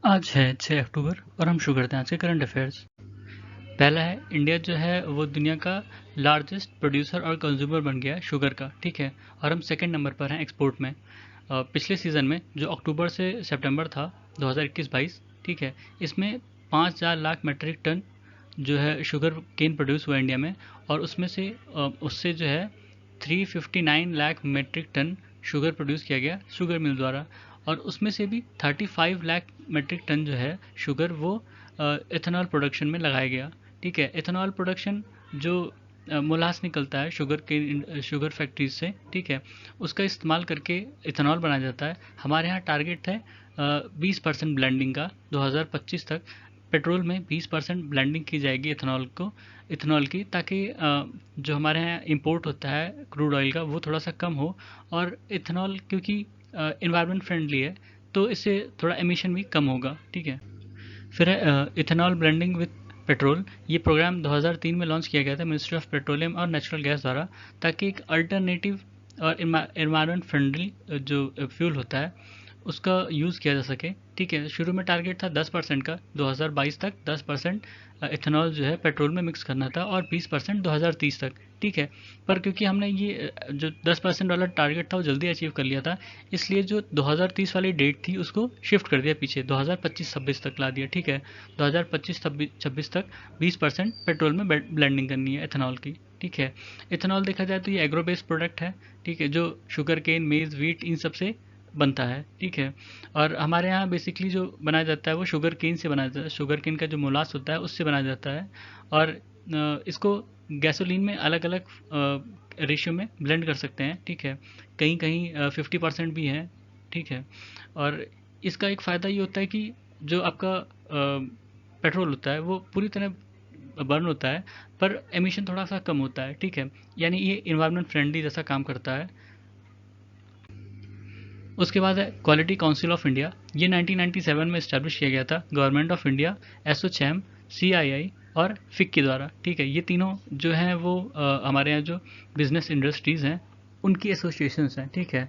आज है 6 अक्टूबर और हम शुरू करते हैं आज के करंट अफेयर्स। पहला है, इंडिया जो है वो दुनिया का लार्जेस्ट प्रोड्यूसर और कंज्यूमर बन गया है शुगर का, ठीक है। और हम सेकंड नंबर पर हैं एक्सपोर्ट में। पिछले सीज़न में जो अक्टूबर से सितंबर था 2021-22, ठीक है, इसमें 5,000 लाख मीट्रिक टन जो है शुगर केन प्रोड्यूस हुआ इंडिया में। और उसमें से उससे जो है 359 lakh metric ton sugar produce किया गया शुगर मिल द्वारा। और उसमें से भी 35 लाख मीट्रिक टन जो है शुगर वो इथेनॉल प्रोडक्शन में लगाया गया, ठीक है। इथेनॉल प्रोडक्शन जो मोलास निकलता है शुगर फैक्ट्रीज से, ठीक है, उसका इस्तेमाल करके इथेनॉल बनाया जाता है। हमारे यहाँ टारगेट है 20% ब्लेंडिंग का 2025 तक। पेट्रोल में 20% ब्लेंडिंग की जाएगी इथेनॉल की, ताकि जो हमारे यहाँ इंपोर्ट होता है क्रूड ऑयल का वो थोड़ा सा कम हो। और इथेनॉल क्योंकि इन्वायरमेंट फ्रेंडली है तो इससे थोड़ा एमिशन भी कम होगा, ठीक है। फिर है इथेनॉल ब्लेंडिंग विद पेट्रोल। ये प्रोग्राम 2003 में लॉन्च किया गया था मिनिस्ट्री ऑफ पेट्रोलियम और नेचुरल गैस द्वारा, ताकि एक अल्टरनेटिव और इन्वायरमेंट फ्रेंडली जो फ्यूल होता है उसका यूज़ किया जा सके, ठीक है। शुरू में टारगेट था 10% का, 2022 तक 10% इथेनॉल जो है पेट्रोल में मिक्स करना था और 20% 2030 तक, ठीक है। पर क्योंकि हमने ये जो 10% वाला टारगेट था वो जल्दी अचीव कर लिया था, इसलिए जो 2030 वाली डेट थी उसको शिफ्ट कर दिया पीछे, 2025-26 तक ला दिया, ठीक है। 2025-26 तक 20% पेट्रोल में ब्लेंडिंग करनी है इथेनॉल की, ठीक है। इथेनॉल देखा जाए तो ये एग्रो बेस्ड प्रोडक्ट है, ठीक है, जो शुगर केन, मेज, वीट इन सब से बनता है, ठीक है। और हमारे यहाँ बेसिकली जो बनाया जाता है वो शुगर केन से बनाया जाता है, शुगर केन का जो मोलास होता है उससे बनाया जाता है। और इसको गैसोलीन में अलग अलग रेशियो में ब्लेंड कर सकते हैं, ठीक है। कहीं कहीं 50% भी है, ठीक है। और इसका एक फ़ायदा ये होता है कि जो आपका पेट्रोल होता है वो पूरी तरह बर्न होता है, पर एमिशन थोड़ा सा कम होता है, ठीक है। यानी ये इन्वायरमेंट फ्रेंडली जैसा काम करता है। उसके बाद है क्वालिटी काउंसिल ऑफ इंडिया। ये 1997 में इस्टेब्लिश किया गया था government of India, ASSOCHAM, CII और फिक के द्वारा, ठीक है। ये तीनों जो हैं वो हमारे यहाँ जो बिजनेस इंडस्ट्रीज़ हैं उनकी एसोसिएशंस हैं, ठीक है।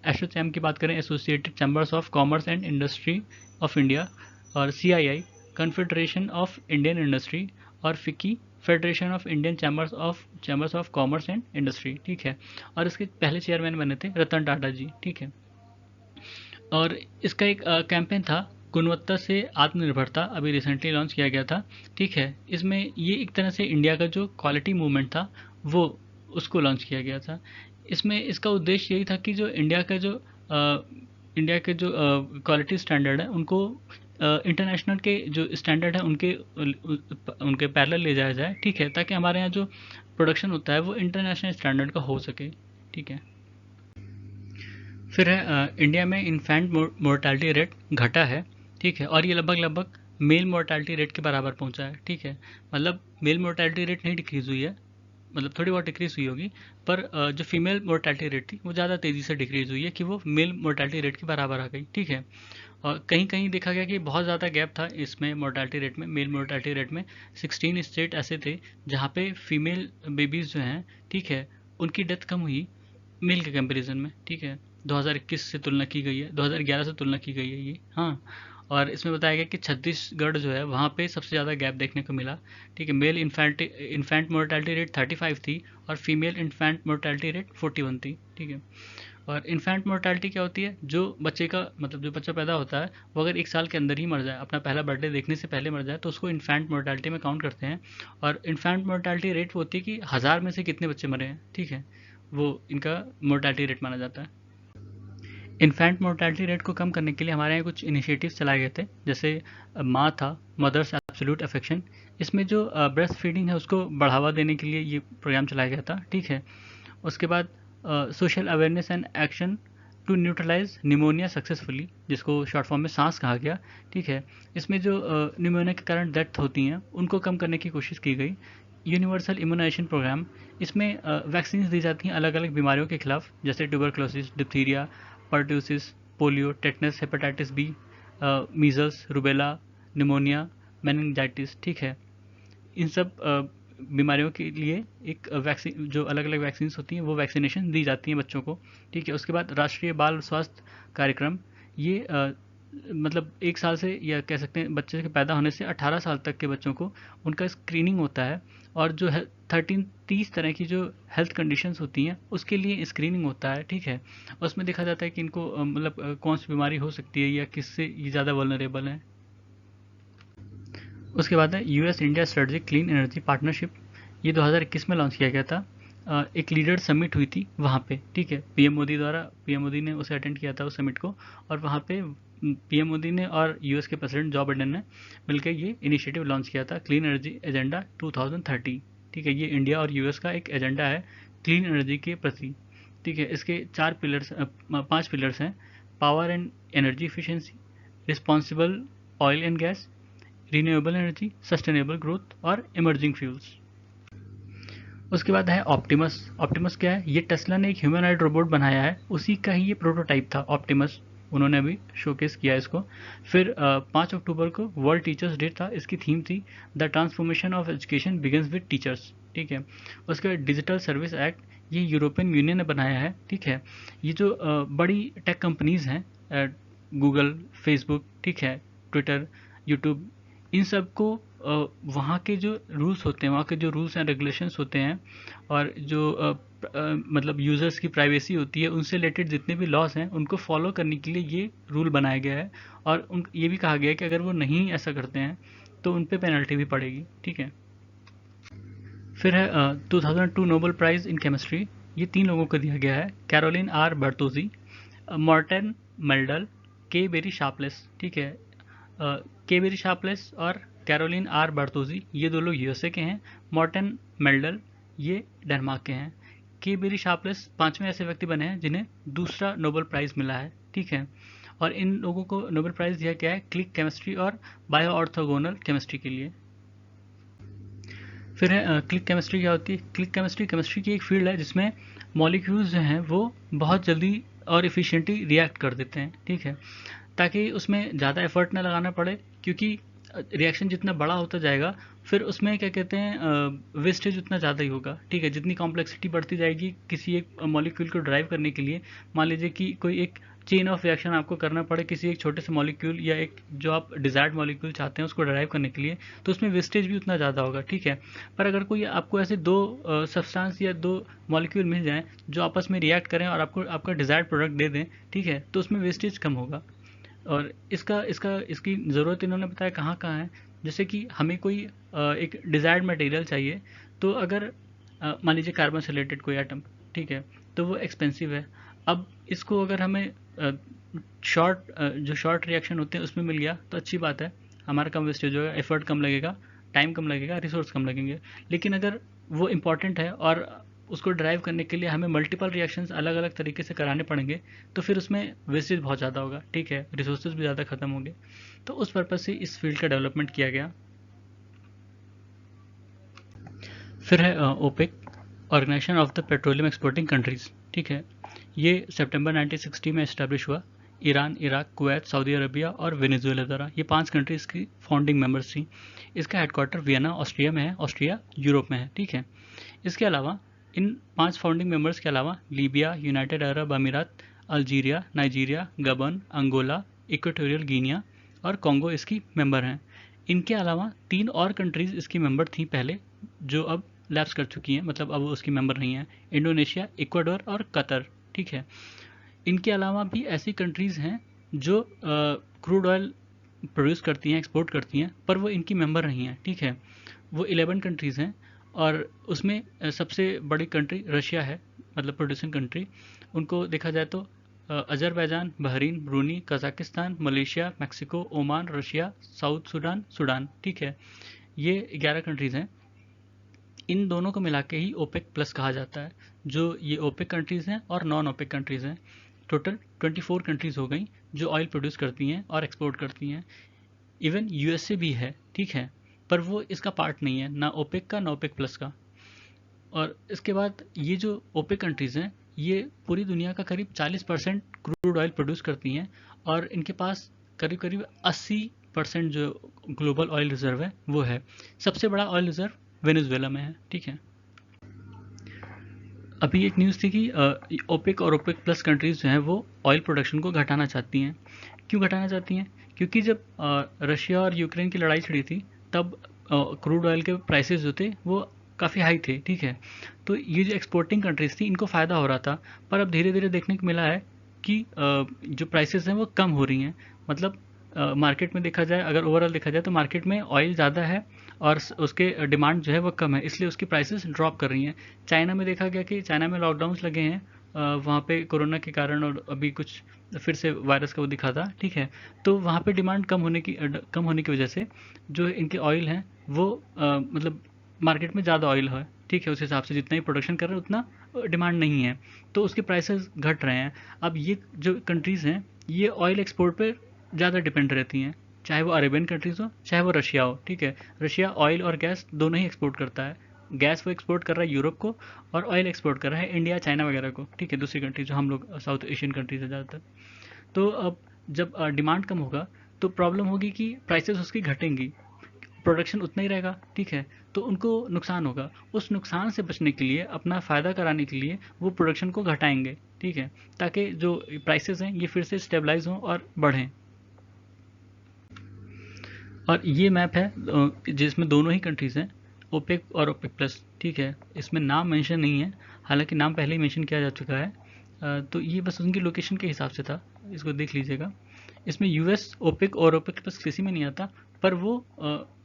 एसोचैम की बात करें, Associated Chambers of Commerce and Industry of India, और CII Confederation of Indian Industry, और FICCI Federation of Indian Chambers of Commerce and Industry, ठीक है। और इसके पहले चेयरमैन बने थे रतन टाटा जी, ठीक है। और इसका एक कैंपेन था गुणवत्ता से आत्मनिर्भरता, अभी रिसेंटली लॉन्च किया गया था, ठीक है। इसमें ये एक तरह से इंडिया का जो क्वालिटी मूवमेंट था वो उसको लॉन्च किया गया था। इसमें इसका उद्देश्य यही था कि जो इंडिया के जो क्वालिटी स्टैंडर्ड है उनको इंटरनेशनल के जो स्टैंडर्ड है उनके पैरेलल ले जाया जाए, ठीक है, ताकि हमारे यहाँ जो प्रोडक्शन होता है वो इंटरनेशनल स्टैंडर्ड का हो सके, ठीक है। फिर है इंडिया में इन्फेंट मोर्टालिटी रेट घटा है, ठीक है। और ये लगभग लगभग मेल मोर्टालिटी रेट के बराबर पहुंचा है, ठीक है। मतलब मेल मोर्टालिटी रेट नहीं डिक्रीज़ हुई है, मतलब थोड़ी बहुत डिक्रीज़ हुई होगी, पर जो फीमेल मोर्टालिटी रेट थी वो ज़्यादा तेज़ी से डिक्रीज़ हुई है कि वो मेल मोर्टालिटी रेट के बराबर आ गई, ठीक है। और कहीं कहीं देखा गया कि बहुत ज़्यादा गैप था इसमें मोर्टालिटी रेट में, मेल मोर्टालिटी रेट में। 16 स्टेट ऐसे थे जहाँ पे फीमेल बेबीज़ जो हैं, ठीक है, उनकी डेथ कम हुई मेल के कंपैरिजन में, ठीक है। 2021 से तुलना की गई है, 2011 से तुलना की गई है ये, हाँ। और इसमें बताया गया कि छत्तीसगढ़ जो है वहाँ पे सबसे ज़्यादा गैप देखने को मिला, ठीक है। मेल इन्फेंट मोर्टालिटी रेट 35 थी और फीमेल इन्फेंट मोर्टालिटी रेट 41 थी, ठीक है। और इन्फेंट मोर्टालिटी क्या होती है, जो बच्चे का मतलब जो बच्चा पैदा होता है वो अगर 1 साल के अंदर ही मर जाए, अपना पहला बर्थडे देखने से पहले मर जाए, तो उसको इन्फेंट मोर्टालिटी में काउंट करते हैं। और इन्फेंट मोर्टालिटी रेट वो होती है कि 1000 में से कितने बच्चे मरे हैं, ठीक है, वो इनका मोर्टालिटी रेट माना जाता है। इन्फेंट मोर्टालिटी रेट को कम करने के लिए हमारे यहाँ कुछ इनिशिएटिव्स चलाए गए थे, जैसे माँ था, मदर्स एब्सोल्यूट अफेक्शन। इसमें जो ब्रेस्ट फीडिंग है उसको बढ़ावा देने के लिए ये प्रोग्राम चलाया गया था, ठीक है। उसके बाद social awareness and action to neutralize pneumonia successfully, जिसको शॉर्ट फॉर्म में सांस कहा गया, ठीक है। इसमें जो निमोनिया के कारण डेथ होती हैं उनको कम करने की कोशिश की गई। यूनिवर्सल इम्यूनाइजेशन प्रोग्राम, इसमें वैक्सीन दी जाती हैं अलग अलग बीमारियों के खिलाफ, जैसे tuberculosis, diphtheria, pertussis, polio, tetanus, hepatitis B, measles, rubella, pneumonia, meningitis, ठीक है। इन सब बीमारियों के लिए एक वैक्सीन, जो अलग अलग वैक्सीन होती हैं वो वैक्सीनेशन दी जाती हैं बच्चों को, ठीक है। उसके बाद राष्ट्रीय बाल स्वास्थ्य कार्यक्रम, ये मतलब 1 साल से, या कह सकते हैं बच्चे के पैदा होने से 18 साल तक के बच्चों को उनका स्क्रीनिंग होता है, और जो है 30 तरह की जो हेल्थ कंडीशंस होती हैं उसके लिए स्क्रीनिंग होता है, ठीक है। उसमें देखा जाता है कि इनको मतलब कौन सी बीमारी हो सकती है या किससे ये ज़्यादा वल्नरेबल है। उसके बाद है US India strategic clean energy partnership. ये 2021 में लॉन्च किया गया था। एक लीडर समिट हुई थी वहाँ पे, ठीक है। पीएम मोदी ने उसे अटेंड किया था उस समिट को, और वहाँ पे पीएम मोदी ने और यूएस के प्रेसिडेंट जो बाइडेन ने मिलकर ये इनिशिएटिव लॉन्च किया था, क्लीन एनर्जी एजेंडा 2030, ठीक है। ये इंडिया और यूएस का एक एजेंडा है क्लीन एनर्जी के प्रति, ठीक है। इसके 5 पिलर्स हैं: power and energy efficiency, responsible oil and gas, renewable energy, sustainable growth और इमर्जिंग फ्यूल्स। उसके बाद है ऑप्टिमस। ऑप्टिमस क्या है? ये टेस्ला ने एक ह्यूमनॉइड रोबोट बनाया है, उसी का ही ये प्रोटोटाइप था ऑप्टिमस। उन्होंने अभी शोकेस किया इसको। फिर 5 अक्टूबर को वर्ल्ड टीचर्स डे था। इसकी थीम थी the transformation of education begins with teachers, ठीक है। उसके बाद डिजिटल सर्विस एक्ट, ये यूरोपियन यूनियन ने बनाया है, ठीक है। ये जो बड़ी टेक कंपनीज हैं, गूगल, फेसबुक, ठीक है, ट्विटर, यूट्यूब, इन सब को वहाँ के जो रूल्स होते हैं, वहाँ के जो रूल्स एंड रेगुलेशंस होते हैं, और जो मतलब यूज़र्स की प्राइवेसी होती है, उनसे रिलेटेड जितने भी लॉस हैं उनको फॉलो करने के लिए ये रूल बनाया गया है। और ये भी कहा गया है कि अगर वो नहीं ऐसा करते हैं तो उन पे पेनल्टी भी पड़ेगी, ठीक है। फिर है 2002 नोबेल प्राइज़ इन केमिस्ट्री। ये 3 लोगों को दिया गया है: कैरोलिन आर बर्तोजी, मॉर्टन मेल्डल, के बेरी शार्पलेस, ठीक है। के बेरी शार्पलेस और कैरोलिन आर बर्तोजी, ये 2 लोग यूएसए के हैं। मॉर्टन मेल्डल, ये डेनमार्क के हैं। के बेरी शार्पलेस 5वें ऐसे व्यक्ति बने हैं जिन्हें दूसरा नोबेल प्राइज़ मिला है, ठीक है। और इन लोगों को नोबेल प्राइज़ दिया गया है क्लिक केमिस्ट्री और बायो ऑर्थोगोनल केमिस्ट्री के लिए। फिर है क्लिक केमिस्ट्री। क्या होती है क्लिक केमिस्ट्री? केमिस्ट्री की एक फील्ड है जिसमें मॉलिक्यूल्स जो हैं वो बहुत जल्दी और इफ़िशिएंटली रिएक्ट कर देते हैं, ठीक है, ताकि उसमें ज़्यादा एफर्ट ना लगाना पड़े, क्योंकि रिएक्शन जितना बड़ा होता जाएगा फिर उसमें क्या कहते हैं वेस्टेज उतना ज़्यादा ही होगा, ठीक है। जितनी कॉम्प्लेक्सिटी बढ़ती जाएगी किसी एक मॉलिक्यूल को ड्राइव करने के लिए, मान लीजिए कि कोई एक चेन ऑफ रिएक्शन आपको करना पड़े किसी एक छोटे से मॉलिक्यूल या एक जो आप डिजायर्ड मॉलिक्यूल चाहते हैं उसको ड्राइव करने के लिए, तो उसमें वेस्टेज भी उतना ज़्यादा होगा, ठीक है। पर अगर कोई आपको ऐसे 2 सब्सटेंस या 2 मॉलिक्यूल मिल जाएं जो आपस में रिएक्ट करें और आपको आपका डिजायर्ड प्रोडक्ट दे दें, ठीक है, तो उसमें वेस्टेज कम होगा। और इसकी ज़रूरत इन्होंने बताया कहाँ है। जैसे कि हमें कोई एक डिज़ायर्ड मटेरियल चाहिए, तो अगर मान लीजिए कार्बन से रिलेटेड कोई एटम, ठीक है, तो वो एक्सपेंसिव है। अब इसको अगर हमें जो शॉर्ट रिएक्शन होते हैं उसमें मिल गया तो अच्छी बात है, हमारा कम वेस्टेज होगा, एफर्ट कम लगेगा, टाइम कम लगेगा, रिसोर्स कम लगेंगे। लेकिन अगर वो इम्पॉर्टेंट है और उसको ड्राइव करने के लिए हमें मल्टीपल रिएक्शंस अलग अलग तरीके से कराने पड़ेंगे, तो फिर उसमें वेस्टेज बहुत ज़्यादा होगा, ठीक है, रिसोर्सेज भी ज़्यादा खत्म होंगे। तो उस पर्पज़ से इस फील्ड का डेवलपमेंट किया गया। फिर है OPEC, organization of the petroleum exporting countries, ठीक है। ये सितंबर 1960 में इस्टेब्लिश हुआ। Iran, Iraq, Kuwait, Saudi Arabia और वेनेजुएला द्वारा, ये 5 कंट्रीज़ की फाउंडिंग मेंबर्स थी। इसका हेडक्वार्टर वियना ऑस्ट्रिया में है, ऑस्ट्रिया यूरोप में है, ठीक है। इसके अलावा इन 5 फाउंडिंग मेंबर्स के अलावा लीबिया, यूनाइटेड अरब अमीरात, अल्जीरिया, नाइजीरिया, गबन, अंगोला, इक्वेटोरियल गिनिया और कॉन्गो इसकी मेंबर हैं। इनके अलावा 3 और कंट्रीज़ इसकी मेंबर थी पहले, जो अब लैप्स कर चुकी हैं, मतलब अब उसकी मेंबर नहीं है: इंडोनेशिया, इक्वाडोर और कतर, ठीक है। इनके अलावा भी ऐसी कंट्रीज़ हैं जो क्रूड ऑयल प्रोड्यूस करती हैं, एक्सपोर्ट करती हैं, पर वो इनकी मेंबर नहीं है, ठीक है। वो 11 कंट्रीज़ हैं, और उसमें सबसे बड़ी कंट्री रशिया है, मतलब प्रोड्यूसिंग कंट्री। उनको देखा जाए तो Azerbaijan, Bahrain, Bruny, Kazakhstan, Malaysia, Mexico, Oman, Russia, south Sudan, Sudan, ठीक है। ये 11 कंट्रीज़ हैं। इन दोनों को मिला के ही ओपेक प्लस कहा जाता है। जो ये ओपेक कंट्रीज़ हैं और नॉन ओपेक कंट्रीज़ हैं, टोटल 24 कंट्रीज़ हो गई जो ऑयल प्रोड्यूस करती हैं और एक्सपोर्ट करती हैं। इवन यूएसए भी है, ठीक है, पर वो इसका पार्ट नहीं है, ना ओपेक का ना ओपेक प्लस का। और इसके बाद ये जो ओपेक कंट्रीज़ हैं, ये पूरी दुनिया का करीब 40% क्रूड ऑयल प्रोड्यूस करती हैं, और इनके पास करीब करीब 80% जो ग्लोबल ऑयल रिजर्व है वो है। सबसे बड़ा ऑयल रिजर्व वेनेजुएला में है, ठीक है। अभी एक न्यूज़ थी कि ओपेक और ओपेक प्लस कंट्रीज़ जो हैं वो ऑयल प्रोडक्शन को घटाना चाहती हैं। क्यों घटाना चाहती हैं? क्योंकि जब रशिया और यूक्रेन की लड़ाई छिड़ी थी तब क्रूड ऑयल के प्राइसेस जो थे वो काफ़ी हाई थे, ठीक है? तो ये जो एक्सपोर्टिंग कंट्रीज़ थी इनको फ़ायदा हो रहा था, पर अब धीरे-धीरे देखने को मिला है कि जो प्राइसेस हैं वो कम हो रही हैं। मतलब मार्केट में देखा जाए, अगर ओवरऑल देखा जाए तो मार्केट में ऑयल ज़्यादा है और उसके डिमांड जो है वो कम है, इसलिए उसकी प्राइसेस ड्रॉप कर रही हैं। चाइना में देखा गया कि चाइना में लॉकडाउन्स लगे हैं वहाँ पे कोरोना के कारण, और अभी कुछ फिर से वायरस का वो दिखा था, ठीक है? तो वहाँ पे डिमांड कम होने की वजह से जो इनके ऑयल हैं वो मतलब मार्केट में ज़्यादा ऑयल है, ठीक है? उस हिसाब से जितना ही प्रोडक्शन कर रहे हैं उतना डिमांड नहीं है, तो उसके प्राइसेस घट रहे हैं। अब ये जो कंट्रीज़ हैं ये ऑयल एक्सपोर्ट पर ज़्यादा डिपेंड रहती हैं, चाहे वो अरेबियन कंट्रीज़ हो चाहे वो रशिया हो, ठीक है? रशिया ऑयल और गैस दोनों ही एक्सपोर्ट करता है। गैस वो एक्सपोर्ट कर रहा है यूरोप को, और ऑयल एक्सपोर्ट कर रहा है इंडिया चाइना वगैरह को, ठीक है? दूसरी कंट्री जो हम लोग साउथ एशियन कंट्रीज है ज़्यादातर। तो अब जब डिमांड कम होगा तो प्रॉब्लम होगी कि प्राइसेस उसकी घटेंगी, प्रोडक्शन उतना ही रहेगा, ठीक है? तो उनको नुकसान होगा। उस नुकसान से बचने के लिए, अपना फ़ायदा कराने के लिए वो प्रोडक्शन को घटाएंगे, ठीक है? ताकि जो प्राइसेस हैं ये फिर से स्टेबलाइज हों और बढ़ें। और ये मैप है जिसमें दोनों ही कंट्रीज़ हैं, ओपेक और ओपेक प्लस, ठीक है? इसमें नाम मेंशन नहीं है, हालांकि नाम पहले ही मेंशन किया जा चुका है। तो ये बस उनकी लोकेशन के हिसाब से था, इसको देख लीजिएगा। इसमें यूएस ओपेक और ओपेक प्लस किसी में नहीं आता, पर वो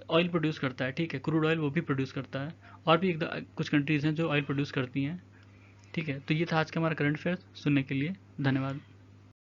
ऑयल प्रोड्यूस करता है, ठीक है? क्रूड ऑयल वो भी प्रोड्यूस करता है, और भी कुछ कंट्रीज़ हैं जो ऑयल प्रोड्यूस करती हैं, ठीक है? तो ये था आज का हमारा करंट अफेयर्स। सुनने के लिए धन्यवाद।